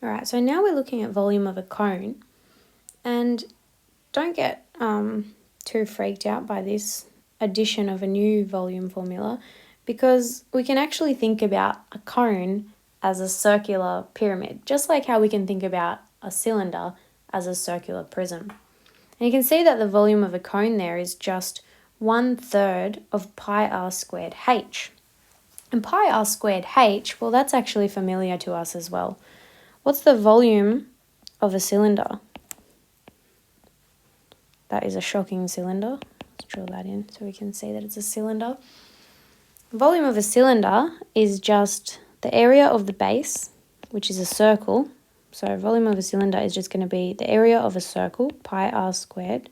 All right, so now we're looking at volume of a cone, and don't get too freaked out by this addition of a new volume formula, because we can actually think about a cone as a circular pyramid, just like how we can think about a cylinder as a circular prism. And you can see that the volume of a cone there is just 1/3 of pi r squared h. And pi r squared h, well, that's actually familiar to us as well. What's the volume of a cylinder? That is a shocking cylinder. Let's draw that in so we can see that it's a cylinder. The volume of a cylinder is just the area of the base, which is a circle. So volume of a cylinder is just going to be the area of a circle, pi r squared,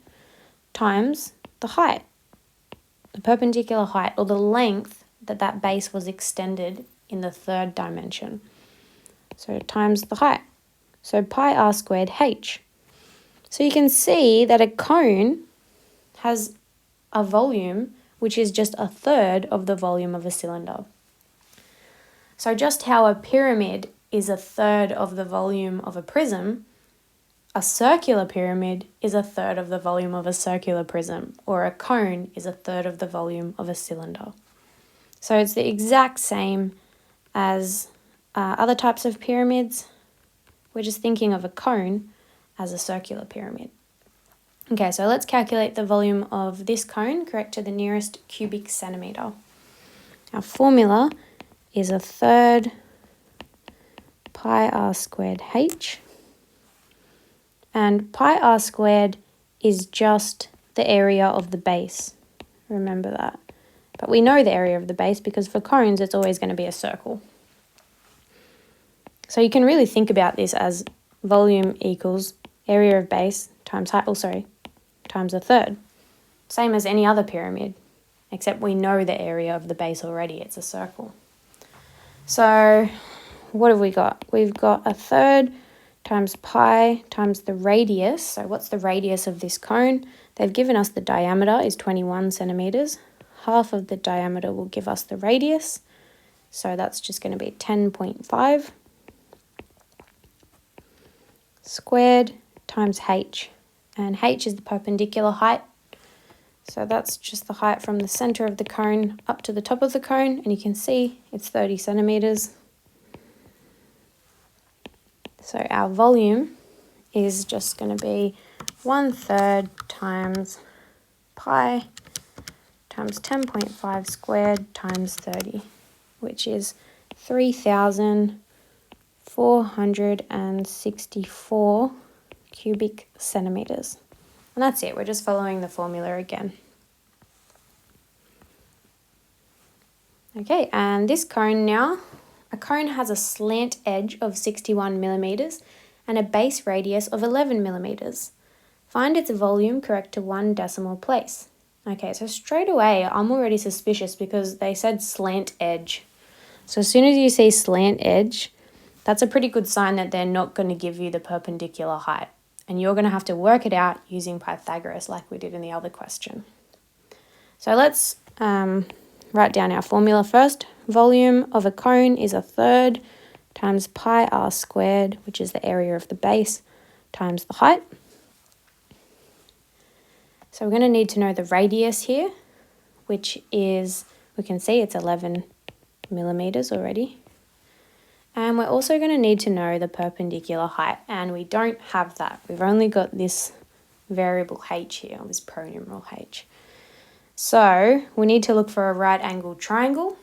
times the height, the perpendicular height, or the length that base was extended in the third dimension. So times the height. So pi r squared h. So you can see that a cone has a volume which is just 1/3 of the volume of a cylinder. So just how a pyramid is 1/3 of the volume of a prism, a circular pyramid is 1/3 of the volume of a circular prism, or a cone is 1/3 of the volume of a cylinder. So it's the exact same as other types of pyramids. We're just thinking of a cone as a circular pyramid. Okay, so let's calculate the volume of this cone correct to the nearest cubic centimetre. Our formula is 1/3 pi r squared h. And pi r squared is just the area of the base. Remember that. But we know the area of the base because for cones it's always going to be a circle. So you can really think about this as volume equals area of base times height, times 1/3. Same as any other pyramid, except we know the area of the base already, it's a circle. So what have we got? We've got 1/3 times pi times the radius. So what's the radius of this cone? They've given us the diameter is 21 centimetres. Half of the diameter will give us the radius. So that's just going to be 10.5 squared times h. And h is the perpendicular height. So that's just the height from the centre of the cone up to the top of the cone. And you can see it's 30 centimetres. So our volume is just going to be 1/3 times pi times 10.5 squared times 30, which is 3,464 cubic centimetres. And that's it, we're just following the formula again. Okay, and this cone now, a cone has a slant edge of 61 millimetres and a base radius of 11 millimetres. Find its volume correct to 1 decimal place. Okay, so straight away I'm already suspicious because they said slant edge. So as soon as you see slant edge, that's a pretty good sign that they're not going to give you the perpendicular height. And you're going to have to work it out using Pythagoras like we did in the other question. So let's write down our formula first. Volume of a cone is 1/3 times pi r squared, which is the area of the base, times the height. So we're going to need to know the radius here, which is, we can see it's 11 millimetres already. And we're also going to need to know the perpendicular height, and we don't have that. We've only got this variable h here, or this pronumeral h. So we need to look for a right angled triangle.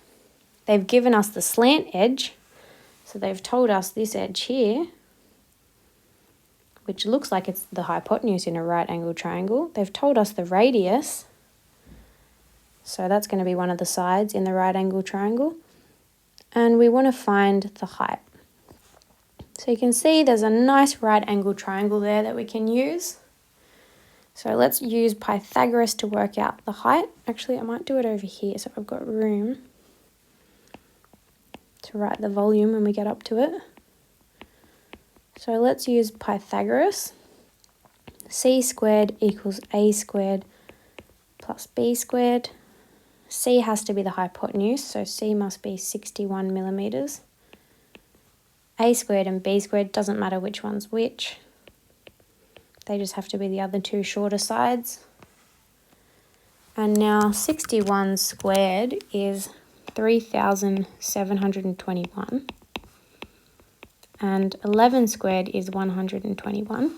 They've given us the slant edge, so they've told us this edge here, which looks like it's the hypotenuse in a right angled triangle. They've told us the radius, so that's going to be one of the sides in the right angled triangle. And we want to find the height. So you can see there's a nice right angled triangle there that we can use. So let's use Pythagoras to work out the height. Actually, I might do it over here so I've got room to write the volume when we get up to it. So let's use Pythagoras. C squared equals A squared plus B squared. C has to be the hypotenuse, so C must be 61 millimetres. a squared and b squared, doesn't matter which one's which. They just have to be the other two shorter sides. And now 61 squared is 3,721. And 11 squared is 121.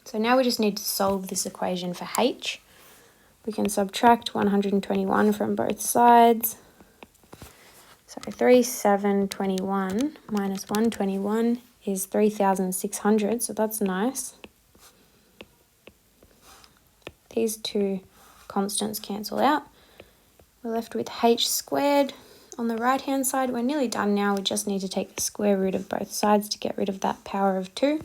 So now we just need to solve this equation for h. We can subtract 121 from both sides. So 3,721 minus 121 is 3,600, so that's nice. These two constants cancel out. We're left with h squared. On the right hand side, we're nearly done now. We just need to take the square root of both sides to get rid of that power of 2.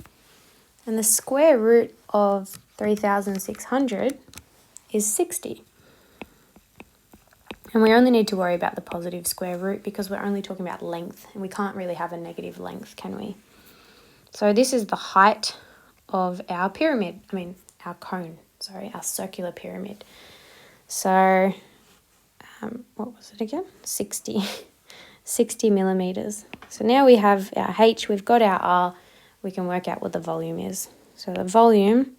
And the square root of 3,600 is 60. And we only need to worry about the positive square root because we're only talking about length, and we can't really have a negative length, can we? So this is the height of our pyramid, our cone, our circular pyramid. So what was it again? 60 millimeters. So now we have our h, we've got our r, we can work out what the volume is. So the volume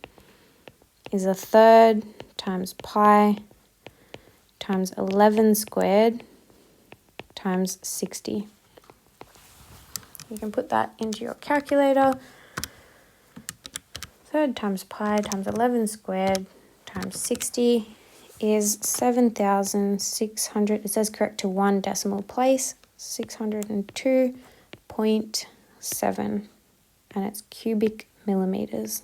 is 1/3 times pi times 11 squared times 60. You can put that into your calculator. 1/3 times pi times 11 squared times 60 is 7,600. It says correct to one decimal place, 602.7, and it's cubic millimeters.